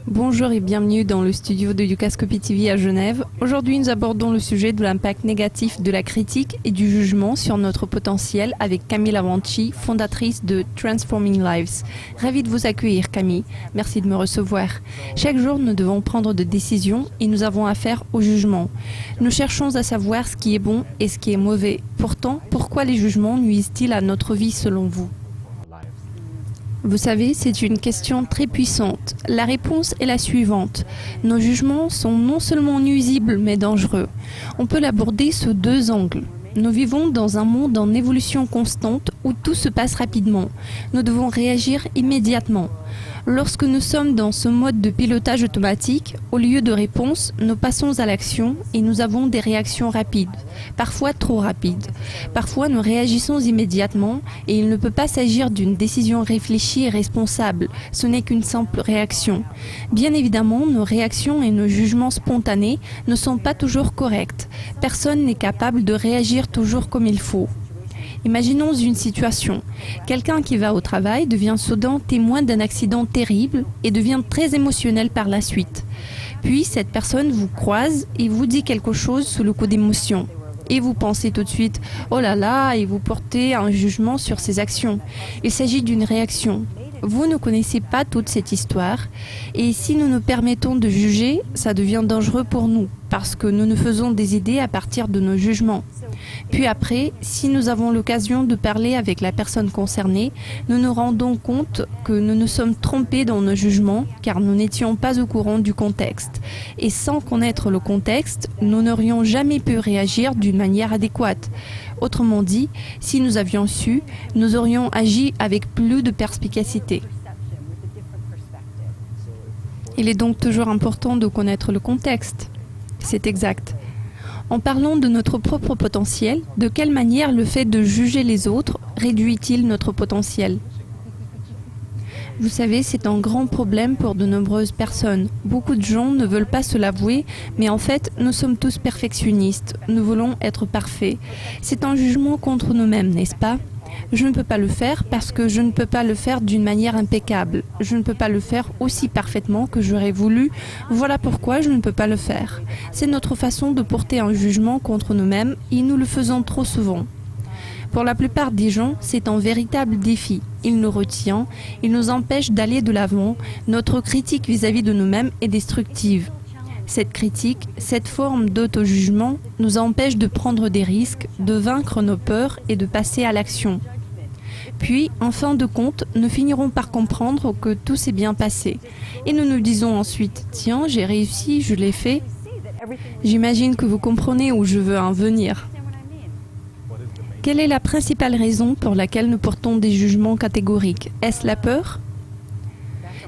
Bonjour et bienvenue dans le studio de Dukascopy TV à Genève. Aujourd'hui, nous abordons le sujet de l'impact négatif de la critique et du jugement sur notre potentiel avec Camille Avanci, fondatrice de Transforming Lives. Ravie de vous accueillir, Camille. Merci de me recevoir. Chaque jour, nous devons prendre des décisions et nous avons affaire au jugement. Nous cherchons à savoir ce qui est bon et ce qui est mauvais. Pourtant, pourquoi les jugements nuisent-ils à notre vie selon vous ? Vous savez, c'est une question très puissante. La réponse est la suivante. Nos jugements sont non seulement nuisibles, mais dangereux. On peut l'aborder sous deux angles. Nous vivons dans un monde en évolution constante où tout se passe rapidement. Nous devons réagir immédiatement. Lorsque nous sommes dans ce mode de pilotage automatique, au lieu de réponse, nous passons à l'action et nous avons des réactions rapides, parfois trop rapides. Parfois, nous réagissons immédiatement et il ne peut pas s'agir d'une décision réfléchie et responsable. Ce n'est qu'une simple réaction. Bien évidemment, nos réactions et nos jugements spontanés ne sont pas toujours corrects. Personne n'est capable de réagir toujours comme il faut. Imaginons une situation. Quelqu'un qui va au travail devient soudain témoin d'un accident terrible et devient très émotionnel par la suite. Puis cette personne vous croise et vous dit quelque chose sous le coup d'émotion. Et vous pensez tout de suite « Oh là là » et vous portez un jugement sur ses actions. Il s'agit d'une réaction. Vous ne connaissez pas toute cette histoire et si nous nous permettons de juger, ça devient dangereux pour nous parce que nous nous faisons des idées à partir de nos jugements. Puis après, si nous avons l'occasion de parler avec la personne concernée, nous nous rendons compte que nous nous sommes trompés dans nos jugements car nous n'étions pas au courant du contexte. Et sans connaître le contexte, nous n'aurions jamais pu réagir d'une manière adéquate. Autrement dit, si nous avions su, nous aurions agi avec plus de perspicacité. Il est donc toujours important de connaître le contexte. C'est exact. En parlant de notre propre potentiel, de quelle manière le fait de juger les autres réduit-il notre potentiel ? Vous savez, c'est un grand problème pour de nombreuses personnes. Beaucoup de gens ne veulent pas se l'avouer, mais en fait, nous sommes tous perfectionnistes. Nous voulons être parfaits. C'est un jugement contre nous-mêmes, n'est-ce pas ? Je ne peux pas le faire parce que je ne peux pas le faire d'une manière impeccable. Je ne peux pas le faire aussi parfaitement que j'aurais voulu. Voilà pourquoi je ne peux pas le faire. C'est notre façon de porter un jugement contre nous-mêmes et nous le faisons trop souvent. Pour la plupart des gens, c'est un véritable défi. Il nous retient, il nous empêche d'aller de l'avant. Notre critique vis-à-vis de nous-mêmes est destructive. Cette critique, cette forme d'auto-jugement nous empêche de prendre des risques, de vaincre nos peurs et de passer à l'action. Puis, en fin de compte, nous finirons par comprendre que tout s'est bien passé. Et nous nous disons ensuite « Tiens, j'ai réussi, je l'ai fait ». J'imagine que vous comprenez où je veux en venir. Quelle est la principale raison pour laquelle nous portons des jugements catégoriques ? Est-ce la peur ?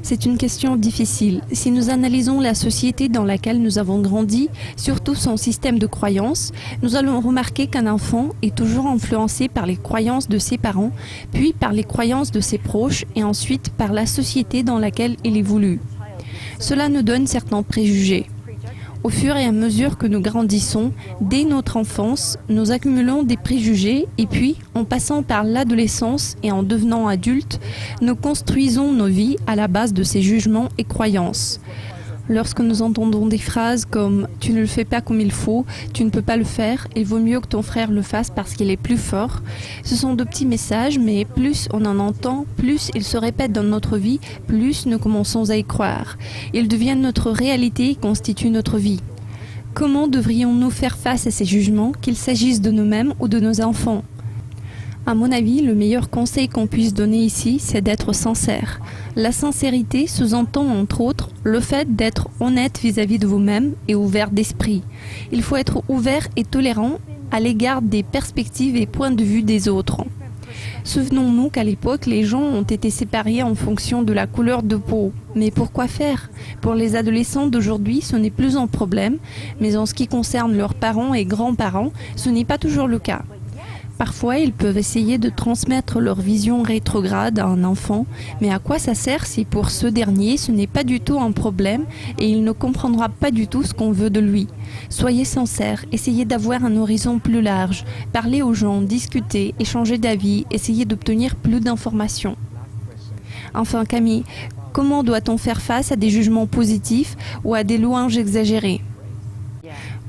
C'est une question difficile. Si nous analysons la société dans laquelle nous avons grandi, surtout son système de croyances, nous allons remarquer qu'un enfant est toujours influencé par les croyances de ses parents, puis par les croyances de ses proches et ensuite par la société dans laquelle il évolue. Cela nous donne certains préjugés. Au fur et à mesure que nous grandissons, dès notre enfance, nous accumulons des préjugés et puis, en passant par l'adolescence et en devenant adultes, nous construisons nos vies à la base de ces jugements et croyances. Lorsque nous entendons des phrases comme « tu ne le fais pas comme il faut »,« tu ne peux pas le faire »,« il vaut mieux que ton frère le fasse parce qu'il est plus fort », ce sont de petits messages, mais plus on en entend, plus ils se répètent dans notre vie, plus nous commençons à y croire. Ils deviennent notre réalité et constituent notre vie. Comment devrions-nous faire face à ces jugements, qu'il s'agisse de nous-mêmes ou de nos enfants ? À mon avis, le meilleur conseil qu'on puisse donner ici, c'est d'être sincère. La sincérité sous-entend entre autres le fait d'être honnête vis-à-vis de vous-même et ouvert d'esprit. Il faut être ouvert et tolérant à l'égard des perspectives et points de vue des autres. Souvenons-nous qu'à l'époque, les gens ont été séparés en fonction de la couleur de peau. Mais pourquoi faire ? Pour les adolescents d'aujourd'hui, ce n'est plus un problème, mais en ce qui concerne leurs parents et grands-parents, ce n'est pas toujours le cas. Parfois, ils peuvent essayer de transmettre leur vision rétrograde à un enfant, mais à quoi ça sert si pour ce dernier, ce n'est pas du tout un problème et il ne comprendra pas du tout ce qu'on veut de lui. Soyez sincères, essayez d'avoir un horizon plus large, parlez aux gens, discutez, échangez d'avis, essayez d'obtenir plus d'informations. Enfin Camille, comment doit-on faire face à des jugements positifs ou à des louanges exagérées ?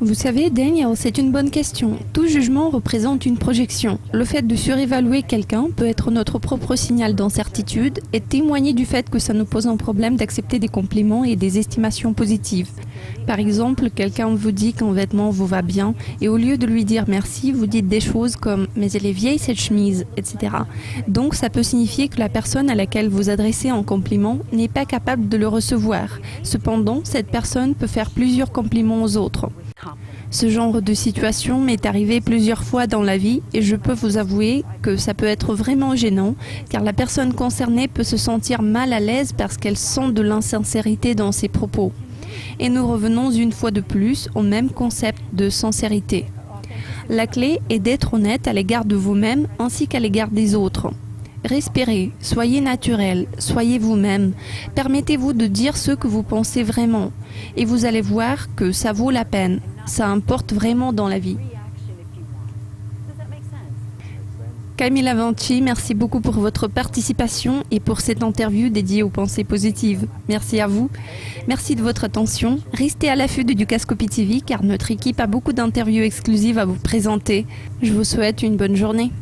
Vous savez, Daniel, c'est une bonne question. Tout jugement représente une projection. Le fait de surévaluer quelqu'un peut être notre propre signal d'incertitude et témoigner du fait que ça nous pose un problème d'accepter des compliments et des estimations positives. Par exemple, quelqu'un vous dit qu'un vêtement vous va bien et au lieu de lui dire merci, vous dites des choses comme « mais elle est vieille cette chemise », etc. Donc ça peut signifier que la personne à laquelle vous adressez un compliment n'est pas capable de le recevoir. Cependant, cette personne peut faire plusieurs compliments aux autres. Ce genre de situation m'est arrivé plusieurs fois dans la vie et je peux vous avouer que ça peut être vraiment gênant car la personne concernée peut se sentir mal à l'aise parce qu'elle sent de l'insincérité dans ses propos. Et nous revenons une fois de plus au même concept de sincérité. La clé est d'être honnête à l'égard de vous-même ainsi qu'à l'égard des autres. Respirez, soyez naturel, soyez vous-même, permettez-vous de dire ce que vous pensez vraiment et vous allez voir que ça vaut la peine, ça importe vraiment dans la vie. Camille Avanti, merci beaucoup pour votre participation et pour cette interview dédiée aux pensées positives. Merci à vous. Merci de votre attention. Restez à l'affût de Dukascopy TV car notre équipe a beaucoup d'interviews exclusives à vous présenter. Je vous souhaite une bonne journée.